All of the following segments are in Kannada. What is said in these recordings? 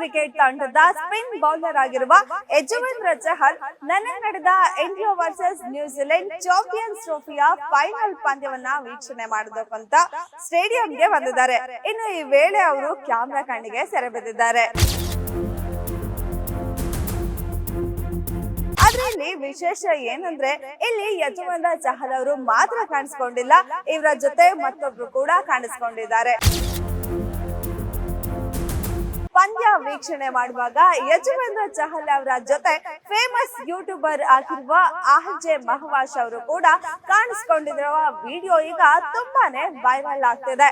ಕ್ರಿಕೆಟ್ ತಂಡದ ಸ್ಪಿನ್ ಬೌಲರ್ ಆಗಿರುವ ಯಜುವೇಂದ್ರ ಚಹಲ್ ನೆನ್ನೆ ನಡೆದ ಇಂಡಿಯಾ ವರ್ಸಸ್ ನ್ಯೂಜಿಲೆಂಡ್ ಚಾಂಪಿಯನ್ಸ್ ಟ್ರೋಫಿಯ ಫೈನಲ್ ಪಂದ್ಯವನ್ನ ವೀಕ್ಷಣೆ ಮಾಡೋದಕ್ಕಂತ ಸ್ಟೇಡಿಯಂಗೆ ಬಂದಿದ್ದಾರೆ. ಇನ್ನು ಈ ವೇಳೆ ಅವರು ಕ್ಯಾಮೆರಾ ಕಣ್ಣಿಗೆ ಸೆರೆ ಬಿದ್ದಿದ್ದಾರೆ. ಆದ್ರೆ ಇಲ್ಲಿ ವಿಶೇಷ ಏನಂದ್ರೆ ಇಲ್ಲಿ ಯಜುವೇಂದ್ರ ಚಹಲ್ ಅವರು ಮಾತ್ರ ಕಾಣಿಸ್ಕೊಂಡಿಲ್ಲ, ಇವರ ಜೊತೆ ಮತ್ತೊಬ್ರು ಕೂಡ ಕಾಣಿಸ್ಕೊಂಡಿದ್ದಾರೆ. ಪಂದ್ಯ ವೀಕ್ಷಣೆ ಮಾಡುವಾಗ ಯಜುವೇಂದ್ರ ಚಹಲ್ ಅವರ ಜೊತೆ ಫೇಮಸ್ ಯೂಟ್ಯೂಬರ್ ಆಗಿರುವ ಆರ್ಜೆ ಮಹವಾಶ್ ಅವರು ಕೂಡ ಕಾಣಿಸ್ಕೊಂಡಿರುವ ವಿಡಿಯೋ ಈಗ ತುಂಬಾನೇ ವೈರಲ್ ಆಗ್ತಿದೆ.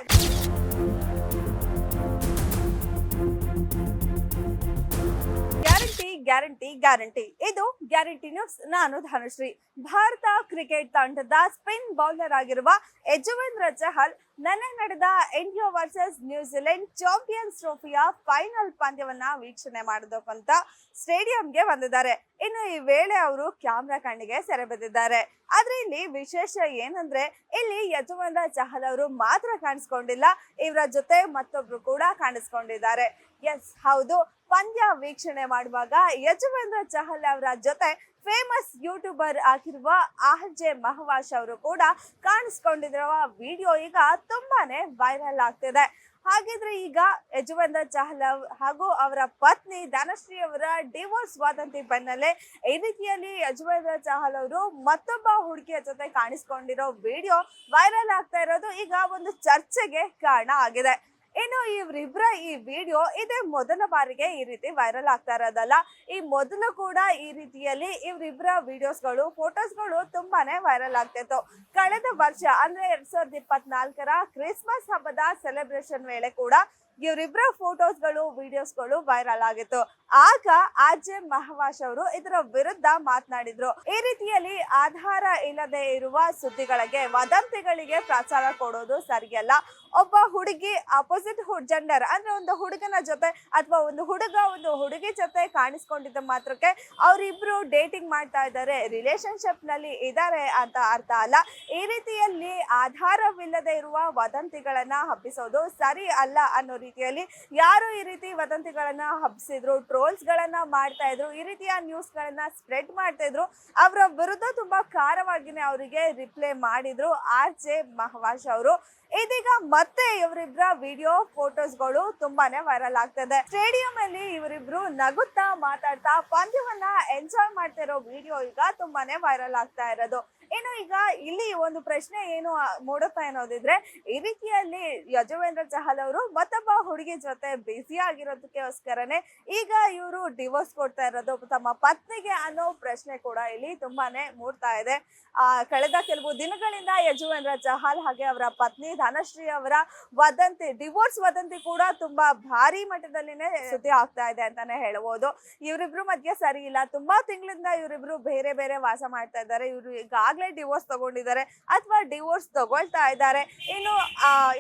ಗ್ಯಾರಂಟಿ ಗ್ಯಾರಂಟಿ ಇದು ಗ್ಯಾರಂಟಿ ನ್ಯೂಸ್. ನಾನು ಧನುಶ್ರೀ. ಭಾರತ ಕ್ರಿಕೆಟ್ ತಂಡದ ಸ್ಪಿನ್ ಬೌಲರ್ ಆಗಿರುವ ಯಜುವೇಂದ್ರ ಚಹಲ್ ನೆನ್ನೆ ನಡೆದ ಇಂಡಿಯಾ ವರ್ಸಸ್ ನ್ಯೂಜಿಲೆಂಡ್ ಚಾಂಪಿಯನ್ಸ್ ಟ್ರೋಫಿಯ ಫೈನಲ್ ಪಂದ್ಯವನ್ನ ವೀಕ್ಷಣೆ ಮಾಡೋದಕ್ಕಂತ ಸ್ಟೇಡಿಯಂಗೆ ಬಂದಿದ್ದಾರೆ. ಇನ್ನು ಈ ವೇಳೆ ಅವರು ಕ್ಯಾಮೆರಾ ಕಣ್ಣಿಗೆ ಸೆರೆ ಬಿದ್ದಿದ್ದಾರೆ. ಆದ್ರೆ ಇಲ್ಲಿ ವಿಶೇಷ ಏನಂದ್ರೆ ಇಲ್ಲಿ ಯಜುವೇಂದ್ರ ಚಹಲ್ ಅವರು ಮಾತ್ರ ಕಾಣಿಸ್ಕೊಂಡಿಲ್ಲ, ಇವರ ಜೊತೆ ಮತ್ತೊಬ್ರು ಕೂಡ ಕಾಣಿಸ್ಕೊಂಡಿದ್ದಾರೆ. ಎಸ್ ಹೌದು, ಪಂದ್ಯ ವೀಕ್ಷಣೆ ಮಾಡುವಾಗ ಯಜುವೇಂದ್ರ ಚಹಲ್ ಅವರ ಜೊತೆ ಫೇಮಸ್ ಯೂಟ್ಯೂಬರ್ ಆಗಿರುವ ಆರ್ಜೆ ಮಹವಾಶ್ ಅವರು ಕೂಡ ಕಾಣಿಸ್ಕೊಂಡಿರುವ ವಿಡಿಯೋ ಈಗ ತುಂಬಾನೇ ವೈರಲ್ ಆಗ್ತಿದೆ. ಹಾಗಿದ್ರೆ ಈಗ ಯಜುವೇಂದ್ರ ಚಹಲ್ ಹಾಗೂ ಅವರ ಪತ್ನಿ ಧನಶ್ರೀ ಅವರ ಡಿವೋರ್ಸ್ ವದಂತಿ ಬೆನ್ನಲ್ಲೇ ಈ ರೀತಿಯಲ್ಲಿ ಯಜುವೇಂದ್ರ ಚಹಲ್ ಅವರು ಮತ್ತೊಬ್ಬ ಹುಡುಗಿಯ ಜೊತೆ ಕಾಣಿಸ್ಕೊಂಡಿರೋ ವಿಡಿಯೋ ವೈರಲ್ ಆಗ್ತಾ ಇರೋದು ಈಗ ಒಂದು ಚರ್ಚೆಗೆ ಕಾರಣ ಆಗಿದೆ. ಇನ್ನು ಇವರಿಬ್ಬರ ಈ ವಿಡಿಯೋ ಇದೇ ಮೊದಲ ಬಾರಿಗೆ ಈ ರೀತಿ ವೈರಲ್ ಆಗ್ತಾ ಇರೋದಲ್ಲ. ಈ ಮೊದಲು ಕೂಡ ಈ ರೀತಿಯಲ್ಲಿ ಇವರಿಬ್ಬರ ವಿಡಿಯೋಸ್ಗಳು ಫೋಟೋಸ್ಗಳು ತುಂಬಾನೇ ವೈರಲ್ ಆಗ್ತಿತ್ತು. ಕಳೆದ ವರ್ಷ ಅಂದ್ರೆ 2024ರ ಕ್ರಿಸ್ಮಸ್ ಹಬ್ಬದ ಸೆಲೆಬ್ರೇಷನ್ ವೇಳೆ ಕೂಡ ಇವರಿಬ್ಬರ ಫೋಟೋಸ್ಗಳು ವಿಡಿಯೋಸ್ಗಳು ವೈರಲ್ ಆಗಿತ್ತು. ಆಗ ಆರ್ಜೆ ಮಹವಾಶ್ ಅವರು ಇದರ ವಿರುದ್ಧ ಮಾತನಾಡಿದ್ರು. ಈ ರೀತಿಯಲ್ಲಿ ಆಧಾರ ಇಲ್ಲದೆ ಇರುವ ಸುದ್ದಿಗಳಿಗೆ ವದಂತಿಗಳಿಗೆ ಪ್ರಚಾರ ಕೊಡೋದು ಸರಿಯಲ್ಲ. ಒಬ್ಬ ಹುಡುಗಿ ಅಪೋಸಿಟ್ ಜೆಂಡರ್ ಅಂದ್ರೆ ಒಂದು ಹುಡುಗನ ಜೊತೆ ಅಥವಾ ಒಂದು ಹುಡುಗ ಒಂದು ಹುಡುಗಿ ಜೊತೆ ಕಾಣಿಸ್ಕೊಂಡಿದ್ದ ಮಾತ್ರಕ್ಕೆ ಅವರಿಬ್ರು ಡೇಟಿಂಗ್ ಮಾಡ್ತಾ ಇದ್ದಾರೆ, ರಿಲೇಶನ್ಶಿಪ್ ನಲ್ಲಿ ಇದ್ದಾರೆ ಅಂತ ಅರ್ಥ ಅಲ್ಲ. ಈ ರೀತಿಯಲ್ಲಿ ಆಧಾರವಿಲ್ಲದೆ ಇರುವ ವದಂತಿಗಳನ್ನ ಹಬ್ಬಿಸೋದು ಸರಿ ಅಲ್ಲ ಅನ್ನೋ ರೀತಿಯಲ್ಲಿ ಯಾರು ಈ ರೀತಿ ವದಂತಿಗಳನ್ನ ಹಬ್ಬಿಸಿದ್ರು, ಟ್ರೋಲ್ಸ್ ಗಳನ್ನ ಮಾಡ್ತಾ ಇದ್ರು, ಈ ರೀತಿಯ ನ್ಯೂಸ್ ಗಳನ್ನ ಸ್ಪ್ರೆಡ್ ಮಾಡ್ತಾ ಇದ್ರು, ಅವರ ವಿರುದ್ಧ ತುಂಬಾ ಖಾರವಾಗಿನೇ ಅವರಿಗೆ ರಿಪ್ಲೈ ಮಾಡಿದ್ರು ಆರ್ಜೆ ಮಹವಾಶ್ ಅವರು. ಇದೀಗ ಮತ್ತೆ ಇವರಿಬ್ಬರ ವಿಡಿಯೋ ಫೋಟೋಸ್ಗಳು ತುಂಬಾನೇ ವೈರಲ್ ಆಗ್ತದೆ. ಸ್ಟೇಡಿಯಂ ಅಲ್ಲಿ ಇವರಿಬ್ರು ನಗುತ್ತಾ ಮಾತಾಡ್ತಾ ಪಂದ್ಯವನ್ನ ಎಂಜಾಯ್ ಮಾಡ್ತಾ ಇರೋ ವಿಡಿಯೋ ಈಗ ತುಂಬಾನೇ ವೈರಲ್ ಆಗ್ತಾ ಇರೋದು. ಇನ್ನು ಈಗ ಇಲ್ಲಿ ಒಂದು ಪ್ರಶ್ನೆ ಏನು ಮೂಡುತ್ತಾ ಅನ್ನೋದಿದ್ರೆ, ಈ ರೀತಿಯಲ್ಲಿ ಯಜುವೇಂದ್ರ ಚಹಲ್ ಅವರು ಮತ್ತೊಬ್ಬ ಹುಡುಗಿ ಜೊತೆ ಬ್ಯುಸಿ ಆಗಿರೋದಕ್ಕೋಸ್ಕರನೇ ಈಗ ಇವರು ಡಿವೋರ್ಸ್ ಕೊಡ್ತಾ ಇರೋದು ತಮ್ಮ ಪತ್ನಿಗೆ ಅನ್ನೋ ಪ್ರಶ್ನೆ ಕೂಡ ಇಲ್ಲಿ ತುಂಬಾನೇ ಮೂಡ್ತಾ ಇದೆ. ಕಳೆದ ಕೆಲವು ದಿನಗಳಿಂದ ಯಜುವೇಂದ್ರ ಚಹಲ್ ಹಾಗೆ ಅವರ ಪತ್ನಿ ಧನಶ್ರೀ ಅವರ ವದಂತಿ ಡಿವೋರ್ಸ್ ವದಂತಿ ಕೂಡ ತುಂಬಾ ಭಾರಿ ಮಟ್ಟದಲ್ಲಿನೇ ಸುದ್ದಿ ಆಗ್ತಾ ಇದೆ ಅಂತಾನೆ ಹೇಳ್ಬೋದು. ಇವರಿಬ್ರು ಮಧ್ಯೆ ಸರಿ ಇಲ್ಲ, ತುಂಬಾ ತಿಂಗಳಿಂದ ಇವರಿಬ್ರು ಬೇರೆ ಬೇರೆ ವಾಸ ಮಾಡ್ತಾ ಇದ್ದಾರೆ. ಇವರು ಈಗಾಗಲೇ ಡಿವೋರ್ಸ್ ತಗೊಂಡಿದ್ದಾರೆ ಅಥವಾ ಡಿವೋರ್ಸ್ ತಗೊಳ್ತಾ ಇದ್ದಾರೆ. ಇನ್ನು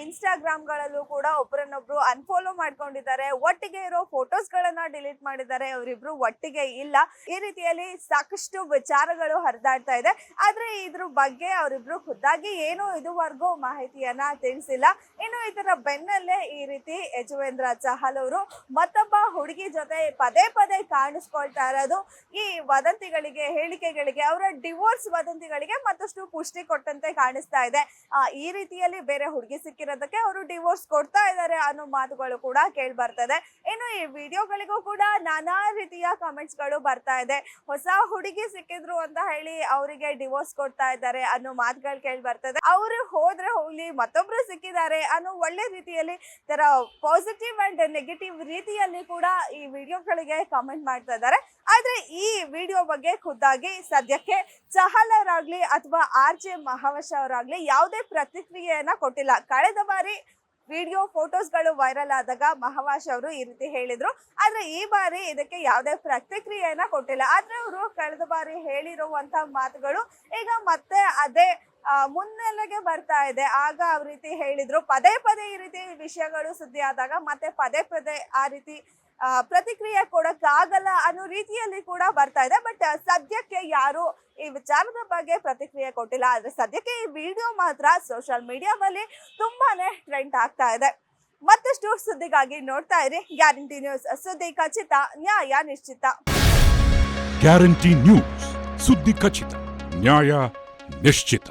ಇನ್ಸ್ಟಾಗ್ರಾಮ್ ಗಳಲ್ಲೂ ಕೂಡ ಒಬ್ಬರನ್ನೊಬ್ರು ಅನ್ಫಾಲೋ ಮಾಡ್ಕೊಂಡಿದ್ದಾರೆ, ಒಟ್ಟಿಗೆ ಇರೋ ಫೋಟೋಸ್ ಗಳನ್ನ ಡಿಲೀಟ್ ಮಾಡಿದ್ದಾರೆ, ಅವರಿಬ್ರು ಒಟ್ಟಿಗೆ ಇಲ್ಲ. ಈ ರೀತಿಯಲ್ಲಿ ಸಾಕಷ್ಟು ವಿಚಾರಗಳು ಹರಿದಾಡ್ತಾ ಇದೆ. ಆದ್ರೆ ಇದ್ರ ಬಗ್ಗೆ ಅವರಿಬ್ರು ಖುದ್ದಾಗಿ ಏನು ಇದುವರೆಗೂ ಮಾಹಿತಿಯನ್ನ ತಿಳಿಸಿಲ್ಲ. ಇನ್ನು ಇದರ ಬೆನ್ನಲ್ಲೇ ಈ ರೀತಿ ಯಜುವೇಂದ್ರ ಚಹಲ್ ಅವರು ಮತ್ತೊಬ್ಬ ಹುಡುಗಿ ಜೊತೆ ಪದೇ ಪದೇ ಕಾಣಿಸ್ಕೊಳ್ತಾ ಇರೋದು ಈ ವದಂತಿಗಳಿಗೆ, ಹೇಳಿಕೆಗಳಿಗೆ, ಅವರ ಡಿವೋರ್ಸ್ ವದಂತಿಗಳಿಗೆ ಮತ್ತಷ್ಟು ಪುಷ್ಟಿ ಕೊಟ್ಟಂತೆ ಕಾಣಿಸ್ತಾ ಇದೆ. ಈ ರೀತಿಯಲ್ಲಿ ಬೇರೆ ಹುಡುಗಿ ಸಿಕ್ಕಿರೋದಕ್ಕೆ ಅವರು ಡಿವೋರ್ಸ್ ಕೊಡ್ತಾ ಇದ್ದಾರೆ ಅನ್ನೋ ಮಾತುಗಳು ಕೂಡ ಕೇಳಿ ಬರ್ತದೆ. ಇನ್ನು ಈ ವಿಡಿಯೋಗಳಿಗೂ ಕೂಡ ನಾನಾ ರೀತಿಯ ಕಮೆಂಟ್ಸ್ ಗಳು ಬರ್ತಾ ಇದೆ. ಹೊಸ ಹುಡುಗಿ ಸಿಕ್ಕಿದ್ರು ಅಂತ ಹೇಳಿ ಅವರಿಗೆ ಡಿವೋರ್ಸ್ ಕೊಡ್ತಾ ಇದ್ದಾರೆ ಅನ್ನೋ ಮಾತುಗಳು ಕೇಳಿ ಬರ್ತದೆ. ಅವರು ಹೋದ್ರೆ ಹೋಗ್ಲಿ, ಮತ್ತೊಬ್ರು ಸಿಕ್ಕಿದ್ದಾರೆ ಅನ್ನೋ ಒಳ್ಳೆ ರೀತಿಯಲ್ಲಿ ತರ ಪಾಸಿಟಿವ್ ಅಂಡ್ ನೆಗೆಟಿವ್ ರೀತಿಯಲ್ಲಿ ಕೂಡ ಈ ವಿಡಿಯೋಗಳಿಗೆ ಕಮೆಂಟ್ ಮಾಡ್ತಾ ಇದ್ದಾರೆ. ಆದ್ರೆ ಈ ವಿಡಿಯೋ ಬಗ್ಗೆ ಖುದ್ದಾಗಿ ಸದ್ಯಕ್ಕೆ ಚಹಲ್ ಅವರಾಗ್ಲಿ ಅಥವಾ ಆರ್ಜೆ ಮಹವಾಶ್ ಅವರಾಗ್ಲಿ ಯಾವುದೇ ಪ್ರತಿಕ್ರಿಯೆಯನ್ನ ಕೊಟ್ಟಿಲ್ಲ. ಕಳೆದ ಬಾರಿ ವಿಡಿಯೋ ಫೋಟೋಸ್ಗಳು ವೈರಲ್ ಆದಾಗ ಮಹವಾಶ್ ಅವರು ಈ ರೀತಿ ಹೇಳಿದ್ರು, ಆದ್ರೆ ಈ ಬಾರಿ ಇದಕ್ಕೆ ಯಾವುದೇ ಪ್ರತಿಕ್ರಿಯೆಯನ್ನ ಕೊಟ್ಟಿಲ್ಲ. ಆದ್ರೆ ಅವರು ಕಳೆದ ಬಾರಿ ಹೇಳಿರುವಂತ ಮಾತುಗಳು ಈಗ ಮತ್ತೆ ಅದೇ ಮುನ್ನೆಲೆಗೆ ಬರ್ತಾ ಇದೆ. ಆಗ ಅವ್ರ ರೀತಿ ಹೇಳಿದ್ರು, ಪದೇ ಪದೇ ಈ ರೀತಿ ವಿಷಯಗಳು ಸುದ್ದಿ ಆದಾಗ ಮತ್ತೆ ಪದೇ ಪದೇ ಆ ರೀತಿ ಪ್ರತಿಕ್ರಿಯೆ ಕೊಡಕ್ಕಾಗಲ್ಲ ಅನ್ನೋ ರೀತಿಯಲ್ಲಿ ಕೂಡ ಬರ್ತಾ ಇದೆ. ಬಟ್ ಸದ್ಯಕ್ಕೆ ಯಾರು ಈ ವಿಚಾರದ ಬಗ್ಗೆ ಪ್ರತಿಕ್ರಿಯೆ ಕೊಟ್ಟಿಲ್ಲ. ಆದ್ರೆ ಸದ್ಯಕ್ಕೆ ಈ ವಿಡಿಯೋ ಮಾತ್ರ ಸೋಷಿಯಲ್ ಮೀಡಿಯಾದಲ್ಲಿ ತುಂಬಾನೇ ಟ್ರೆಂಡ್ ಆಗ್ತಾ ಇದೆ. ಮತ್ತಷ್ಟು ಸುದ್ದಿಗಾಗಿ ನೋಡ್ತಾ ಇರಿ ಗ್ಯಾರಂಟಿ ನ್ಯೂಸ್. ಸುದ್ದಿ ಖಚಿತ, ನ್ಯಾಯ ನಿಶ್ಚಿತ. ಗ್ಯಾರಂಟಿ ನ್ಯೂಸ್, ಸುದ್ದಿ ಖಚಿತ, ನ್ಯಾಯ ನಿಶ್ಚಿತ.